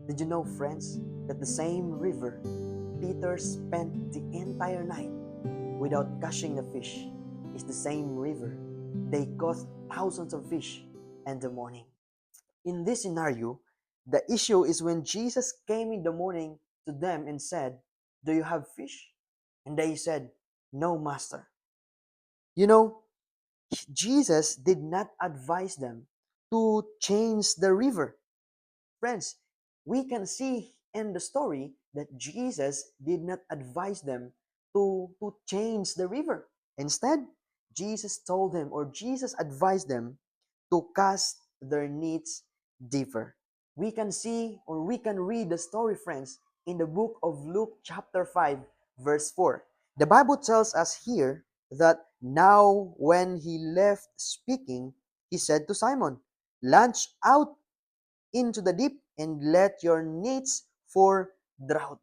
Did you know, friends, that the same river Peter spent the entire night without catching a fish is the same river they caught thousands of fish in the morning? In this scenario, the issue is when Jesus came in the morning to them and said, "Do you have fish?" And they said, "No, Master." You know, Jesus did not advise them to change the river. Friends, we can see in the story that Jesus did not advise them to change the river. Instead, Jesus told them, or Jesus advised them, to cast their nets deeper. We can see, or we can read the story, friends, in the book of Luke chapter 5, verse 4. The Bible tells us here that now when he left speaking, he said to Simon, "Launch out into the deep and let your nets for drought."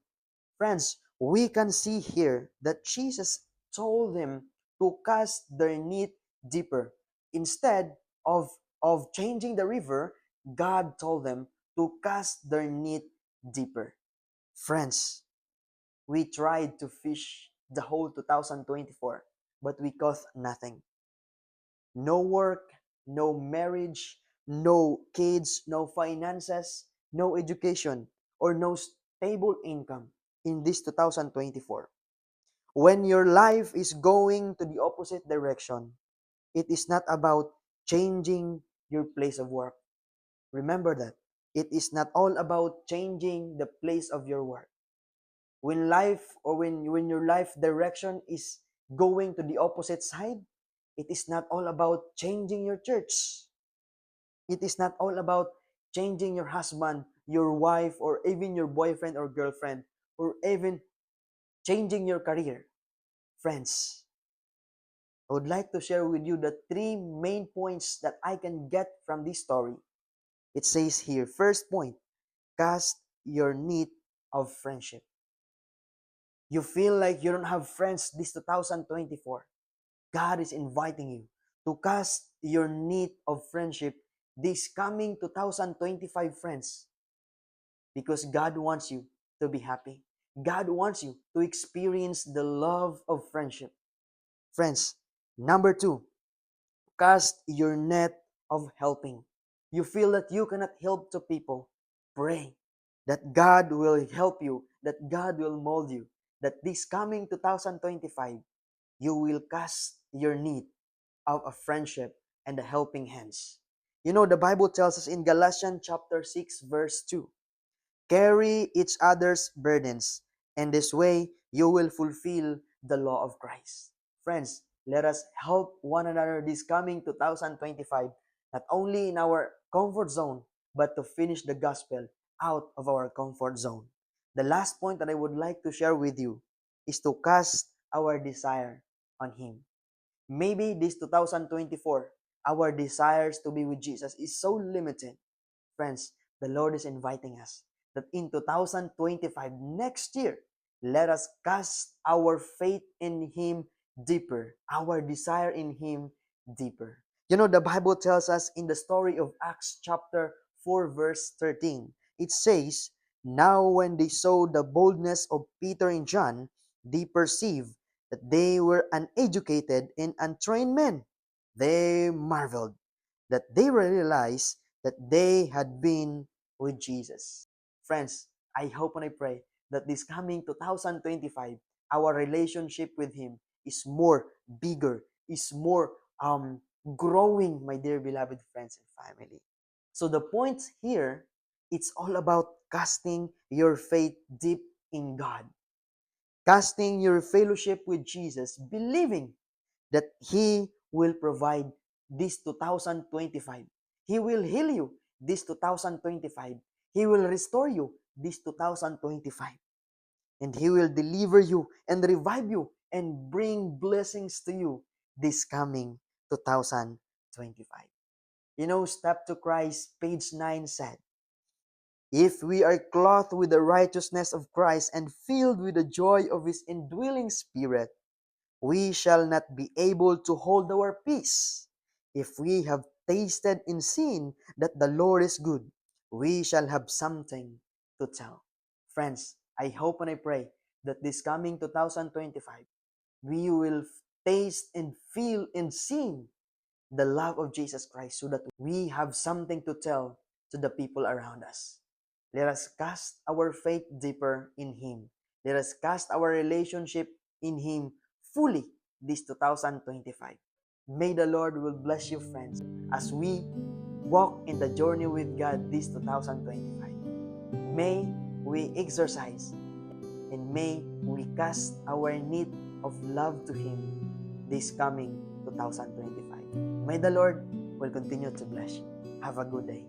Friends, we can see here that Jesus told them to cast their net deeper. Instead of changing the river, God told them to cast their net deeper. Friends, we tried to fish the whole 2024, but we caught nothing. No work, no marriage, no kids, no finances, no education, or no stable income in this 2024. When your life is going to the opposite direction, it is not about changing your place of work. Remember that. It is not all about changing the place of your work. When life, or when your life direction is going to the opposite side, it is not all about changing your church. It is not all about changing your husband, your wife, or even your boyfriend or girlfriend, or even changing your career. Friends, I would like to share with you the three main points that I can get from this story. It says here, first point, cast your net of friendship. You feel like you don't have friends this 2024. God is inviting you to cast your net of friendship this coming 2025, friends, because God wants you to be happy. God wants you to experience the love of friendship. Friends, number two, cast your net of helping. You feel that you cannot help to people. Pray that God will help you, that God will mold you, that this coming 2025, you will cast your need of a friendship and the helping hands. You know, the Bible tells us in Galatians chapter 6, verse 2, carry each other's burdens, and this way you will fulfill the law of Christ. Friends, let us help one another this coming 2025, not only in our comfort zone, but to finish the gospel out of our comfort zone. The last point that I would like to share with you is to cast our desire on Him. Maybe this 2024, our desires to be with Jesus is so limited. Friends, the Lord is inviting us that in 2025, next year, let us cast our faith in Him deeper, our desire in Him deeper. You know, the Bible tells us in the story of Acts chapter 4, verse 13, it says, now when they saw the boldness of Peter and John, they perceived that they were uneducated and untrained men. They marveled that they realized that they had been with Jesus. Friends, I hope and I pray that this coming 2025, our relationship with Him is more bigger, is more growing, my dear beloved friends and family. So the point here, it's all about casting your faith deep in God, casting your fellowship with Jesus, believing that He will provide this 2025. He will heal you this 2025. He will restore you this 2025. And He will deliver you and revive you and bring blessings to you this coming 2025. You know, Step to Christ, page 9 said, if we are clothed with the righteousness of Christ and filled with the joy of His indwelling Spirit, we shall not be able to hold our peace. If we have tasted and seen that the Lord is good, we shall have something to tell. Friends, I hope and I pray that this coming 2025, we will taste and feel and see the love of Jesus Christ so that we have something to tell to the people around us. Let us cast our faith deeper in Him. Let us cast our relationship in Him fully this 2025. May the Lord will bless you, friends, as we walk in the journey with God this 2025. May we exercise and may we cast our need of love to Him this coming 2025. May the Lord will continue to bless you. Have a good day.